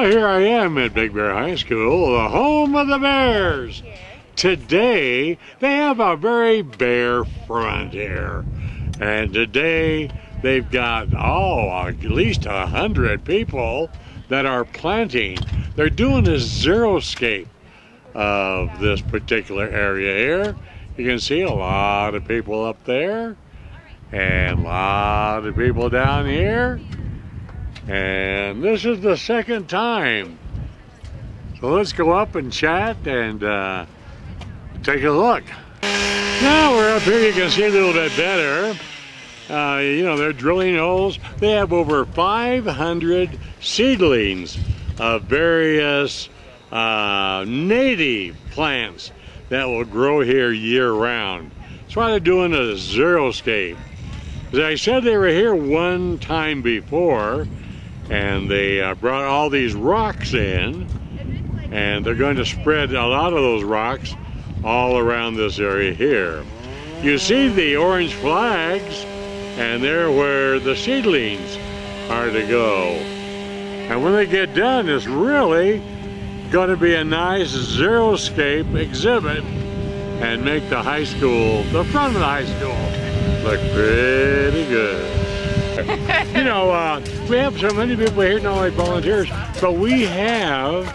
Well, here I am at Big Bear High School, the home of the Bears. Today, they have a very bare front here. And today, they've got, at least 100 people that are planting. They're doing a Zeriscape of this particular area here. You can see a lot of people up there and a lot of people down here. And this is the second time. So let's go up and chat and take a look. Now we're up here, you can see a little bit better. They're drilling holes. They have over 500 seedlings of various native plants that will grow here year-round. That's why they're doing a Zeriscape. As I said, they were here one time before, and they brought all these rocks in, and they're going to spread a lot of those rocks all around this area here. You see the orange flags, and they're where the seedlings are to go. And when they get done, it's really going to be a nice Zeriscape exhibit and make the high school, the front of the high school, look pretty good. We have so many people here, not only volunteers, but we have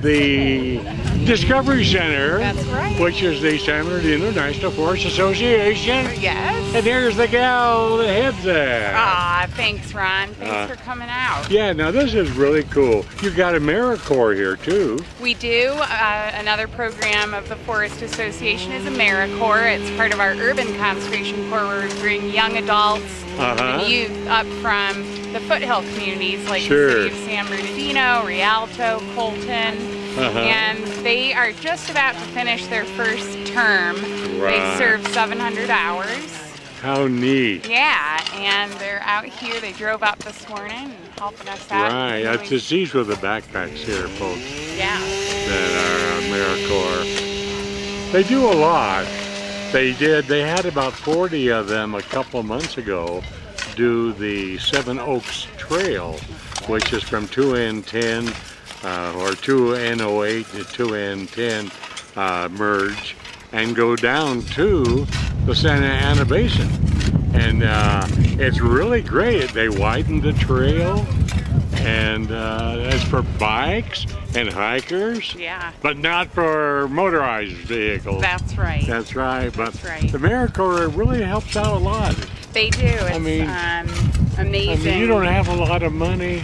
the Discovery Center, that's right, which is the Center of the International Forest Association. Yes. And there's the gal that heads there. Ah, thanks, Ron. Thanks for coming out. Yeah, now this is really cool. You've got AmeriCorps here too. We do. Another program of the Forest Association is AmeriCorps. It's part of our Urban Conservation Corps where we bring young adults and youth up from the foothill communities like the city of San Bernardino, Rialto, Colton. And they are just about to finish their first term. They've served 700 hours. How neat. Yeah, and they're out here. They drove up this morning and helping us out. Right, that's just these with the backpacks here, folks. Yeah. That are AmeriCorps. They do a lot. They had about 40 of them a couple of months ago do the Seven Oaks Trail, which is from 2N10 or 2N08 to 2N10 merge and go down to the Santa Ana Basin. And it's really great. They widened the trail, and it's for bikes and hikers, but not for motorized vehicles. That's right. That's right. But that's right. The AmeriCorps really helps out a lot. They do. It's amazing. You don't have a lot of money,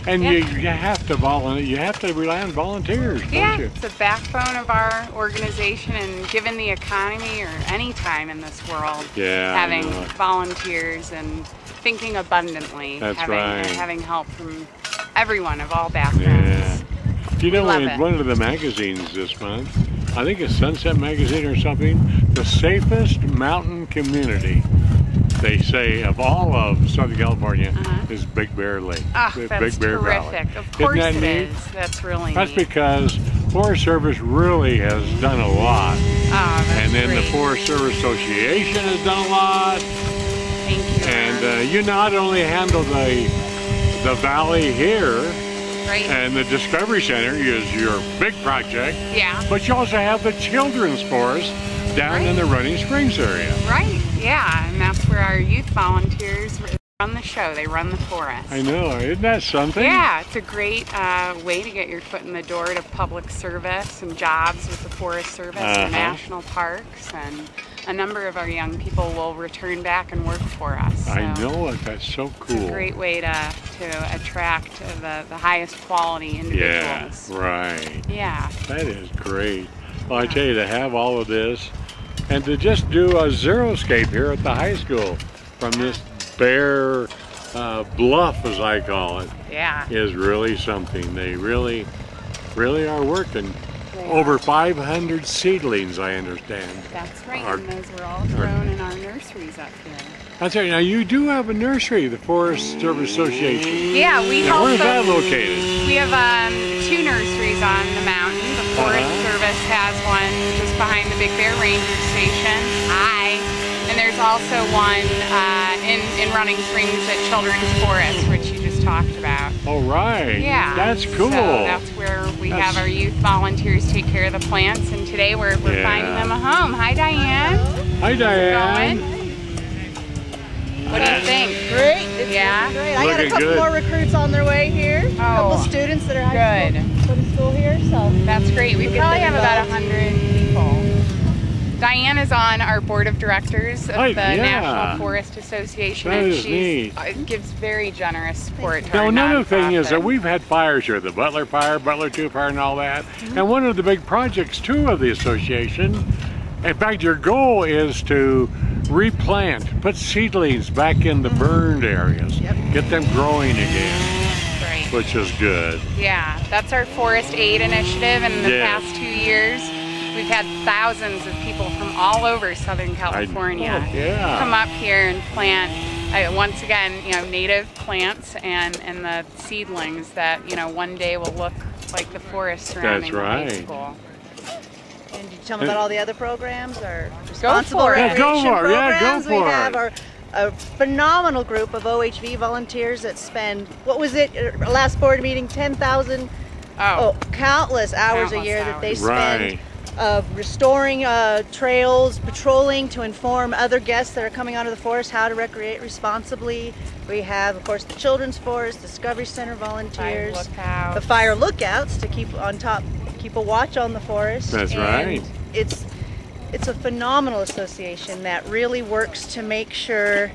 and you have to volunteer. You have to rely on volunteers, don't you? It's the backbone of our organization, and given the economy or any time in this world, having volunteers and thinking abundantly, having help from everyone of all backgrounds. In one of the magazines this month, I think it's Sunset Magazine or something, the safest mountain community, they say, of all of Southern California is Big Bear Lake. That's Big Bear terrific. Valley. Of course Isn't that it neat? is. That's really That's neat. because Forest Service really has done a lot. And then the Forest Service Association has done a lot. Thank you. And you not only handle the valley here, and the Discovery Center is your big project, but you also have the Children's Forest down in the Running Springs area. Right, and that's where our youth volunteers run the show. They run the forest. I know, isn't that something? Yeah, it's a great way to get your foot in the door to public service and jobs with the Forest Service and national parks, and a number of our young people will return back and work for us. So I know it. That's so cool. It's a great way to attract the highest quality individuals. Yeah, right. Yeah. That is great. Well, I tell you, to have all of this and to just do a Zeriscape here at the high school from this bare bluff, as I call it, is really something. They really are working. Over 500 seedlings, I understand. That's right, and those were all grown in our nurseries up here. That's right. Now, you do have a nursery, the Forest Service Association. Yeah, we now, where is that located? We have 2 nurseries on the mountain. The Forest Service has one just behind the Big Bear Ranger Station. And there's also one in Running Springs at Children's Forest, which you just just talked about. Oh, right. Yeah. That's cool. So that's where we have our youth volunteers take care of the plants, and today we're finding them a home. Hi, Diane. Hi, Diane. What do you think? Great. It's great. I got a couple more recruits on their way here. A couple students that are high school here. So that's great. We probably have about 100 people. Diane is on our board of directors of the National Forest Association, and she gives very generous support to our another thing is that we've had fires here, the Butler Fire, Butler 2 Fire, and all that. And one of the big projects, too, of the association, in fact, your goal is to replant, put seedlings back in the burned areas, get them growing again, which is good. Yeah, that's our Forest Aid initiative, and in the past 2 years, we've had thousands of people from all over Southern California come up here and plant, once again, native plants and the seedlings that, one day will look like the forest surrounding the high school. And did you tell me about all the other programs or responsible recreation Go programs? for it. We have a phenomenal group of OHV volunteers that spend, what was it, last board meeting, 10,000, countless hours a year that they spend restoring trails, patrolling to inform other guests that are coming onto the forest how to recreate responsibly. We have, of course, the Children's Forest, Discovery Center volunteers, the fire lookouts to keep on top, keep a watch on the forest. That's right. It's a phenomenal association that really works to make sure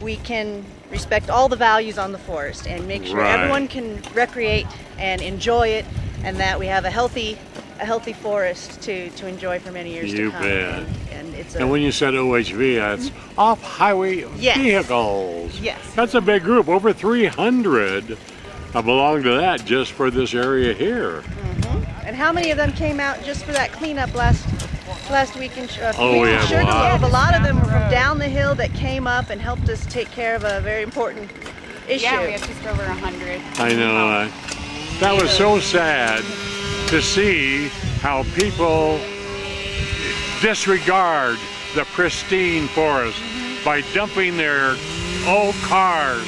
we can respect all the values on the forest and make sure everyone can recreate and enjoy it, and that we have a healthy forest to enjoy for many years to come. You bet. And when you said OHV, that's off-highway vehicles. Yes. That's a big group. Over 300 belong to that just for this area here. And how many of them came out just for that cleanup last weekend? We have a lot of them were from down the hill that came up and helped us take care of a very important issue. Yeah, we had just over 100. I know. That was so sad to see how people disregard the pristine forest by dumping their old cars,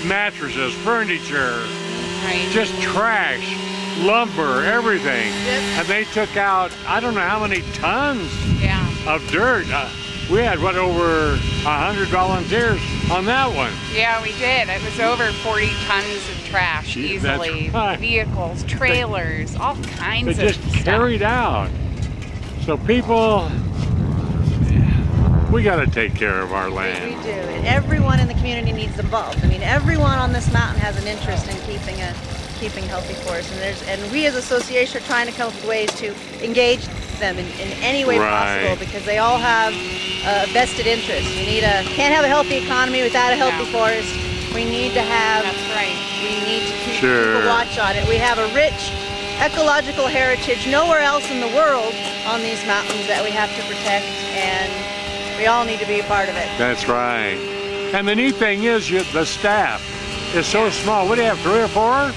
mattresses, furniture, just trash, lumber, everything. And they took out, I don't know how many tons of dirt. We had, over 100 volunteers on that one. Yeah, we did. It was over 40 tons of trash easily. Vehicles, trailers, all kinds of stuff. They just carried out. So people, we got to take care of our land. We do. And everyone in the community needs involved. I mean, everyone on this mountain has an interest in keeping healthy forests, and we as an association are trying to come up with ways to engage them in any way possible, because they all have a vested interest. Can't have a healthy economy without a healthy forest. We need to have, we need to keep a watch on it. We have a rich ecological heritage nowhere else in the world on these mountains that we have to protect, and we all need to be a part of it. That's right. And the neat thing is the staff is so small. What do you have, 3 or 4?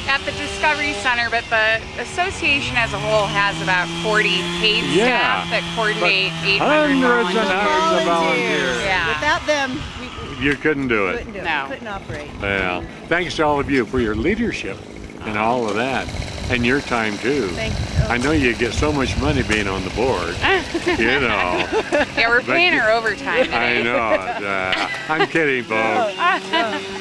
At the Discovery Center, but the association as a whole has about 40 paid staff that coordinate 800 hundreds and hundreds of volunteers. Without them, you couldn't do it. We couldn't operate. Well, thanks to all of you for your leadership and all of that, and your time too. Thank you. I know you get so much money being on the board. You know. Yeah, we're paying her overtime today. I know. I'm kidding, folks.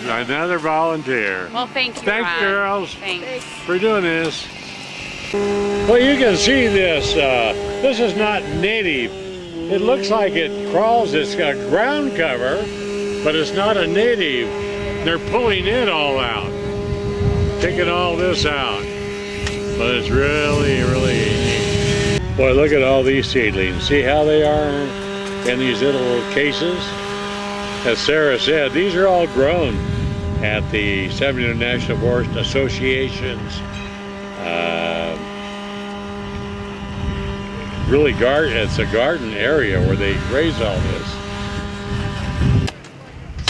Another volunteer. Well, thank you. Thanks, Ron. girls. Thanks for doing this. Well, you can see this. This is not native. It looks like it crawls. It's got ground cover, but it's not a native. They're pulling it all out, taking all this out. But it's really, really neat. Boy, look at all these seedlings. See how they are in these little cases? As Sarah said, these are all grown at the 70 National Forest Association's really it's a garden area where they raise all this.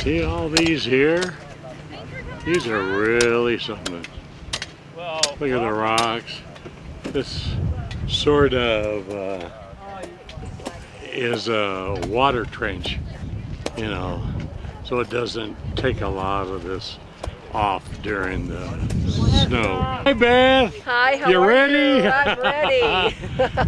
See all these here? These are really something. Look at the rocks. This sort of is a water trench, you know, so it doesn't take a lot of this off during the snow. Hi, Beth. Hi, how You are ready? you? I'm ready.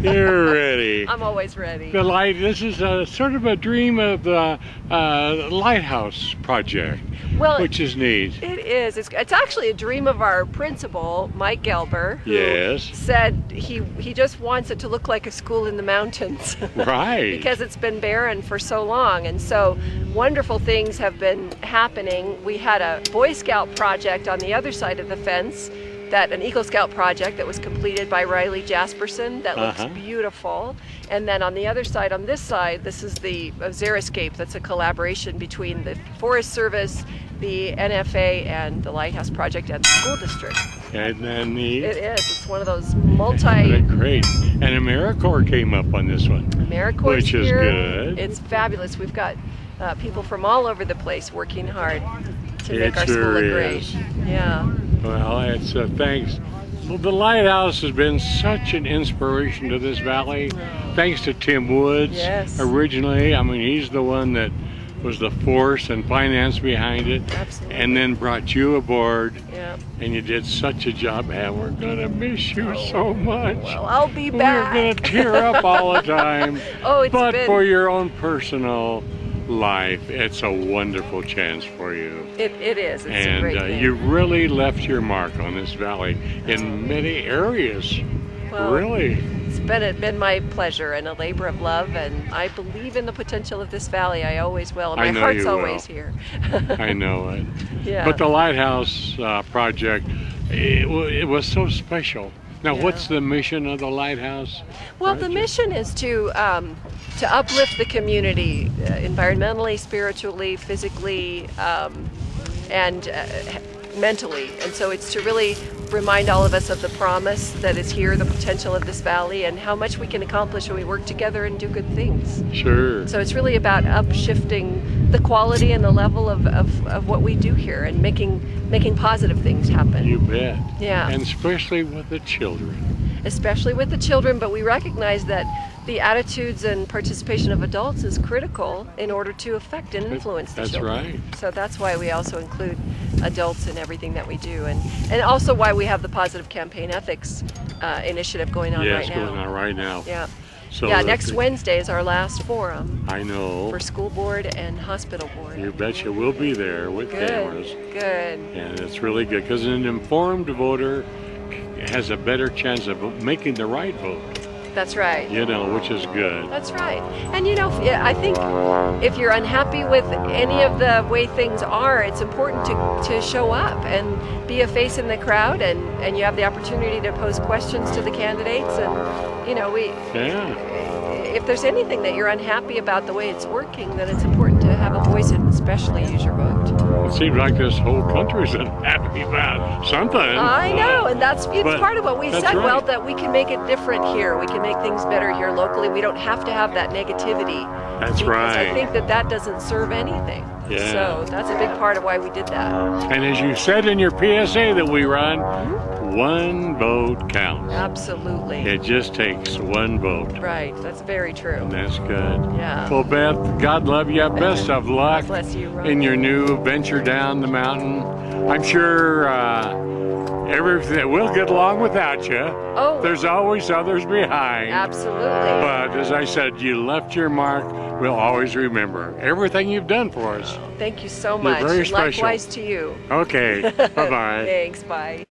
You're ready. I'm always ready. The light. This is sort of a dream of the lighthouse project, which is neat. It is. It's actually a dream of our principal, Mike Gelber, who said he just wants it to look like a school in the mountains. Right. Because it's been barren for so long, and so wonderful things have been happening. We had a Boy Scout project on the other side of the fence, an Eagle Scout project that was completed by Riley Jasperson that looks beautiful. And then on the other side, on this side, this is the Zeriscape. That's a collaboration between the Forest Service, the NFA, and the Lighthouse Project and the school district. Isn't that neat? It is. It's one of those multi... Great. And AmeriCorps came up on this one. AmeriCorps which is here. Good. It's fabulous. We've got people from all over the place working hard to make our school look great. Yeah. Well, it's thanks. Well, the lighthouse has been such an inspiration to this valley. Thanks to Tim Woods. Yes. Originally, I mean, he's the one that was the force and finance behind it. Absolutely. And then brought you aboard. Yeah. And you did such a job, and we're gonna miss you so much. Well, I'll be back. We're gonna tear up all the time. But been... for your own personal life, it's a wonderful chance for you. It is. It's and a great thing. You really left your mark on this valley in many areas. Well, really. It's been my pleasure and a labor of love, and I believe in the potential of this valley. I always will. And my heart's always here. I know it. Yeah. But the Lighthouse project, it was so special. Now, what's the mission of the Lighthouse? Well, the mission is to uplift the community environmentally, spiritually, physically, and mentally. And so it's to really remind all of us of the promise that is here, the potential of this valley, and how much we can accomplish when we work together and do good things. Sure. So it's really about upshifting the quality and the level of what we do here and making positive things happen. You bet. Yeah. And especially with the children. Especially with the children, but we recognize that the attitudes and participation of adults is critical in order to affect and influence the children. That's right. So that's why we also include adults in everything that we do, and also why we have the Positive Campaign Ethics initiative going on right now. Yes, going on right now. Yeah. So yeah, next Wednesday is our last forum. I know. For school board and hospital board. You betcha we'll be there with cameras. Good. And it's really good because an informed voter has a better chance of making the right vote. That's right. You know, which is good. That's right. And you know, I think if you're unhappy with any of the way things are, it's important to show up and be a face in the crowd, and you have the opportunity to pose questions to the candidates, and you know, if there's anything that you're unhappy about the way it's working, then it's important to have a voice and especially use your vote. It seems like this whole country's unhappy about something. I know, and it's part of what we said. Right. Well, that we can make it different here. We can make things better here locally. We don't have to have that negativity. That's right. I think that doesn't serve anything. Yeah. So that's a big part of why we did that. And as you said in your PSA that we run, one vote counts. Absolutely. It just takes one vote. Right. That's very true. And that's good. Yeah. Well, Beth, God love you. Best of luck God bless you, Ron. in your new venture down the mountain. I'm sure everything we'll get along without you. Oh. There's always others behind. Absolutely. But as I said, you left your mark. We'll always remember everything you've done for us. Thank you so much. You're very special. Likewise to you. Okay. Bye-bye. Thanks. Bye.